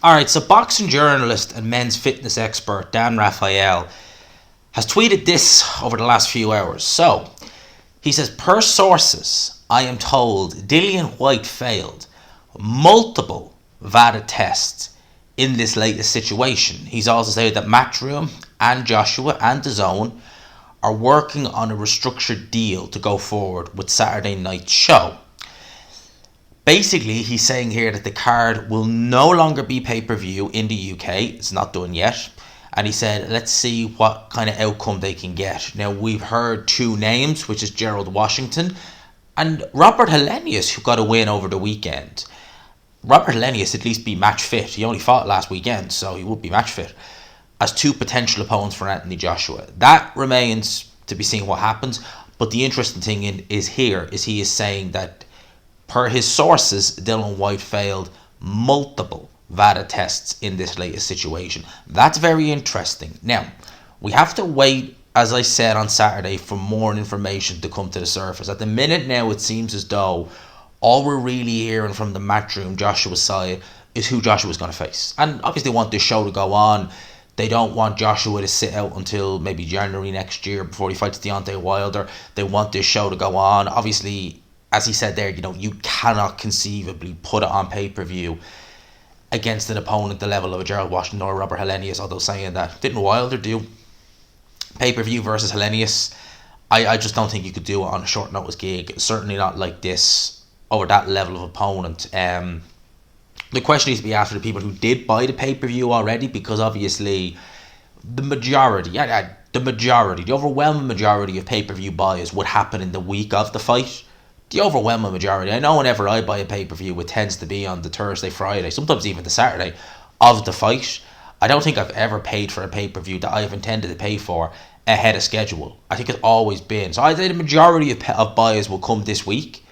Alright, so boxing journalist and men's fitness expert Dan Rafael has tweeted this over the last few hours. So, he says, per sources, I am told Dillian Whyte failed multiple Vada tests in this latest situation. He's also said that Matchroom and Joshua and DAZN are working on a restructured deal to go forward with Saturday night's show. Basically, he's saying here that the card will no longer be pay-per-view in the UK. It's not done yet. And he said, let's see what kind of outcome they can get. Now, we've heard two names, which is Gerald Washington and Robert Helenius, who got a win over the weekend. Robert Helenius at least be match fit. He only fought last weekend, so he would be match fit, as two potential opponents for Anthony Joshua. That remains to be seen what happens. But the interesting thing is he is saying that per his sources, Dillian Whyte failed multiple Vada tests in this latest situation. That's very interesting. Now, we have to wait, as I said on Saturday, for more information to come to the surface. At the minute now, it seems as though all we're really hearing from the Matchroom Joshua side is who Joshua's going to face. And obviously they want this show to go on. They don't want Joshua to sit out until maybe January next year before he fights Deontay Wilder. They want this show to go on. Obviously, as he said there, you cannot conceivably put it on pay-per-view against an opponent the level of a Gerald Washington or Robert Helenius, although saying that, didn't Wilder do pay-per-view versus Helenius? I just don't think you could do it on a short notice gig, certainly not like this, over that level of opponent. The question needs to be asked for the people who did buy the pay-per-view already, because obviously the overwhelming majority of pay-per-view buys would happen in the week of the fight. The overwhelming majority. I know whenever I buy a pay-per-view, it tends to be on the Thursday, Friday, sometimes even the Saturday of the fight. I don't think I've ever paid for a pay-per-view that I've intended to pay for ahead of schedule. I think it's always been. So I'd say the majority of buyers will come this week.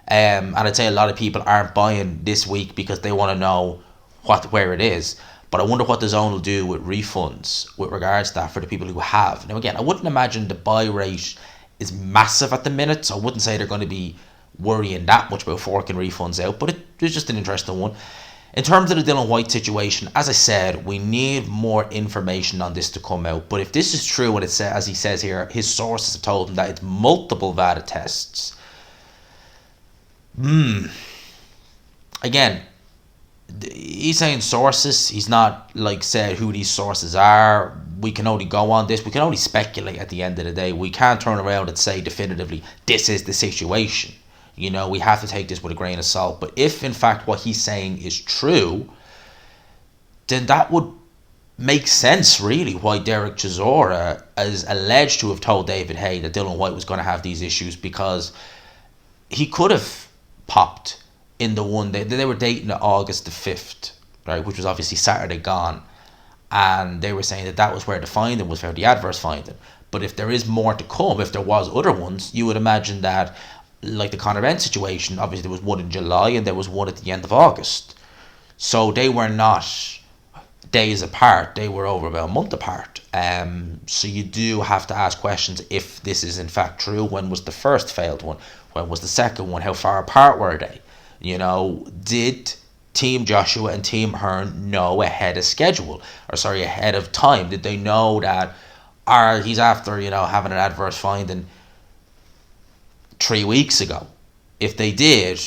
And I'd say a lot of people aren't buying this week because they want to know where it is. But I wonder what DAZN will do with refunds with regards to that for the people who have. Now again, I wouldn't imagine the buy rate is massive at the minute, so I wouldn't say they're going to be worrying that much about forking refunds out, but it's just an interesting one. In terms of the Dillian Whyte situation, as I said, we need more information on this to come out. But if this is true, what it says, as he says here, his sources have told him that it's multiple Vada tests. Again, he's saying sources. He's not said who these sources are. We can only go on this. We can only speculate at the end of the day. We can't turn around and say definitively this is the situation. We have to take this with a grain of salt. But if in fact what he's saying is true, then that would make sense really why Derek Chisora is alleged to have told David Haye that Dillian Whyte was going to have these issues, because he could have popped in the one they were dating August the 5th, right, which was obviously Saturday gone, and they were saying that was where the finding was found, the adverse finding. But if there is more to come, if there was other ones, you would imagine that, like the Conor Benn situation, obviously there was one in July and there was one at the end of August, so they were not days apart, they were over about a month apart. So you do have to ask questions if this is in fact true. When was the first failed one? When was the second one? How far apart were they? Did Team Joshua and Team Hearn know ahead of time? Did they know that he's after, having an adverse finding 3 weeks ago? If they did,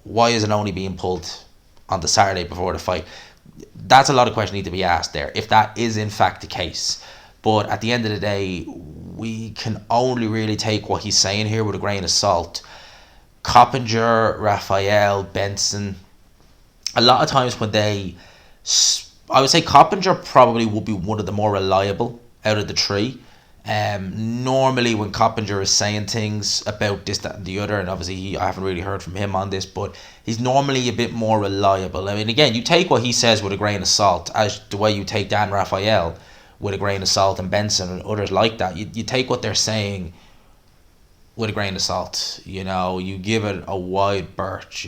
why is it only being pulled on the Saturday before the fight? That's a lot of questions need to be asked there, if that is in fact the case. But at the end of the day, we can only really take what he's saying here with a grain of salt. Coppinger, Rafael, Benson, a lot of times when I would say Coppinger probably would be one of the more reliable out of the three. Normally when Coppinger is saying things about this, that and the other, and obviously I haven't really heard from him on this, but he's normally a bit more reliable. I mean, again, you take what he says with a grain of salt, as the way you take Dan Rafael with a grain of salt, and Benson and others like that. You take what they're saying with a grain of salt, you give it a wide berth.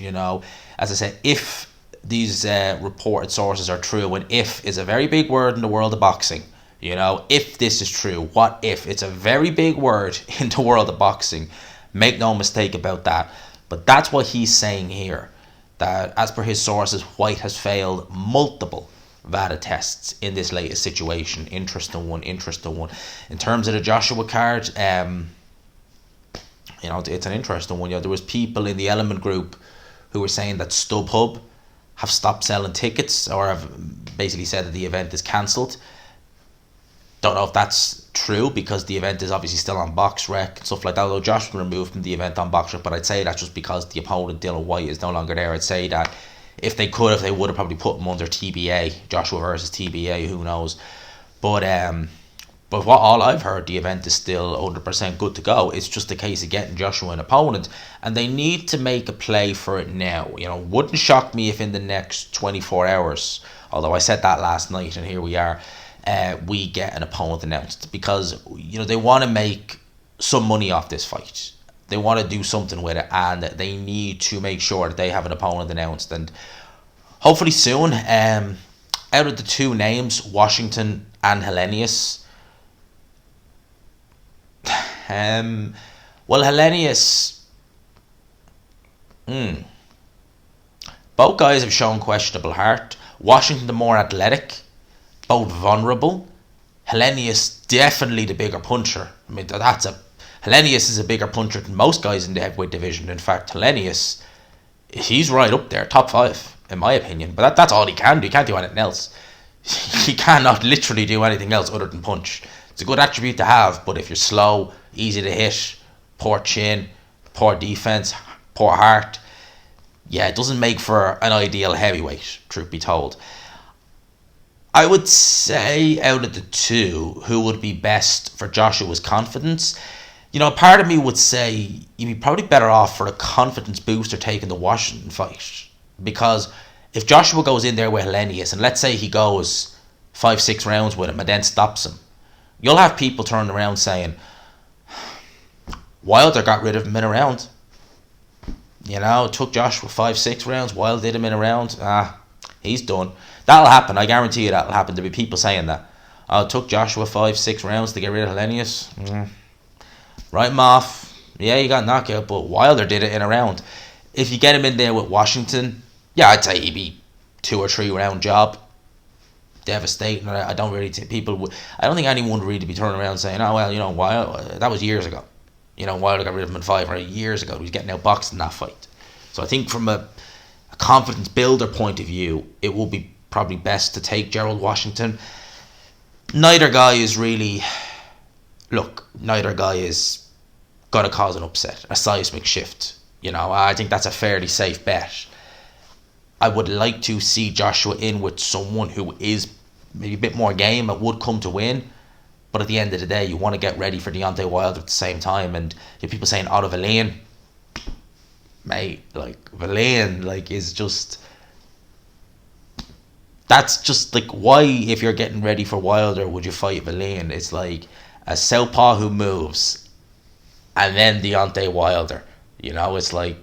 As I said, if these reported sources are true, and if is a very big word in the world of boxing, if this is true, what if? It's a very big word in the world of boxing, make no mistake about that. But that's what he's saying here. that, as per his sources, Whyte has failed multiple Vada tests in this latest situation. Interesting one. In terms of the Joshua card, it's an interesting one. There was people in the Element group who were saying that StubHub have stopped selling tickets, or have basically said that the event is cancelled. Don't know if that's true, because the event is obviously still on BoxRec and stuff like that, although Josh was removed from the event on BoxRec. But I'd say that's just because the opponent, Dillian Whyte, is no longer there. I'd say that if they would have probably put him under TBA, Joshua versus TBA, who knows. But what all I've heard, the event is still 100% good to go. It's just a case of getting Joshua an opponent, and they need to make a play for it now. Wouldn't shock me if in the next 24 hours, although I said that last night and here we are, we get an opponent announced, because they want to make some money off this fight. They want to do something with it, and they need to make sure that they have an opponent announced, and hopefully soon. Out of the two names, Washington and Hellenius, Hellenius, both guys have shown questionable heart. Washington the more athletic, both vulnerable. Hellenius definitely the bigger puncher. I mean, Hellenius is a bigger puncher than most guys in the heavyweight division. In fact, Hellenius, he's right up there, top 5 in my opinion. But that's all he can do. He can't do anything else. He cannot literally do anything else other than punch. It's a good attribute to have, but if you're slow, easy to hit, poor chin, poor defense, poor heart, it doesn't make for an ideal heavyweight, truth be told. I would say out of the two, who would be best for Joshua's confidence? Part of me would say you'd be probably better off for a confidence booster taking the Washington fight. Because if Joshua goes in there with Hellenius, and let's say he goes 5-6 rounds with him and then stops him, you'll have people turning around saying, Wilder got rid of him in a round. It took Joshua 5-6 rounds. Wilder did him in a round. He's done. That'll happen. I guarantee you that'll happen. There'll be people saying that. It took Joshua 5-6 rounds to get rid of Hellenius. Write him off. Yeah, you got knockout, but Wilder did it in a round. If you get him in there with Washington, I'd say he'd be 2 or 3 round job. Devastating. I don't really think I don't think anyone would really be turning around saying, Wilder, that was years ago. Wilder got rid of him in 5 years ago. He was getting outboxed in that fight. So I think from a confidence builder point of view, it will be probably best to take Gerald Washington. Neither guy is going to cause an upset, a seismic shift. I think that's a fairly safe bet. I would like to see Joshua in with someone who is maybe a bit more game that would come to win. But at the end of the day, you want to get ready for Deontay Wilder at the same time. And you have people saying Otto Verlaine, mate, Verlaine, is just... That's just, why, if you're getting ready for Wilder, would you fight Verlaine? It's like a southpaw who moves, and then Deontay Wilder. It's like,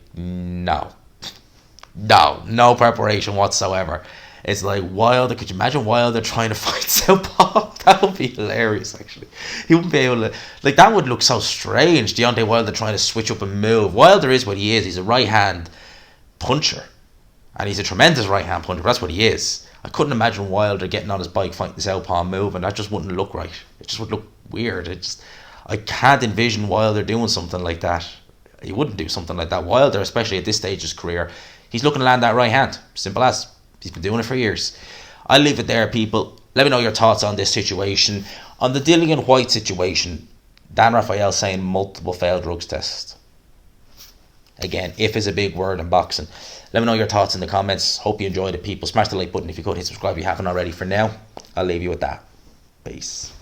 no preparation whatsoever. It's like Wilder. Could you imagine Wilder trying to fight southpaw? That would be hilarious, actually. He wouldn't be able to... that would look so strange. Deontay Wilder trying to switch up and move. Wilder is what he is. He's a right-hand puncher. And he's a tremendous right-hand puncher. That's what he is. I couldn't imagine Wilder getting on his bike, fighting the southpaw and moving. That just wouldn't look right. It just would look weird. I can't envision Wilder doing something like that. He wouldn't do something like that. Wilder, especially at this stage of his career, he's looking to land that right hand. Simple as. He's been doing it for years. I'll leave it there, people. Let me know your thoughts on this situation. On the Dillian Whyte situation, Dan Rafael saying multiple failed drugs tests. Again, if is a big word in boxing. Let me know your thoughts in the comments. Hope you enjoyed it, people. Smash the like button if you could. Hit subscribe if you haven't already. For now, I'll leave you with that. Peace.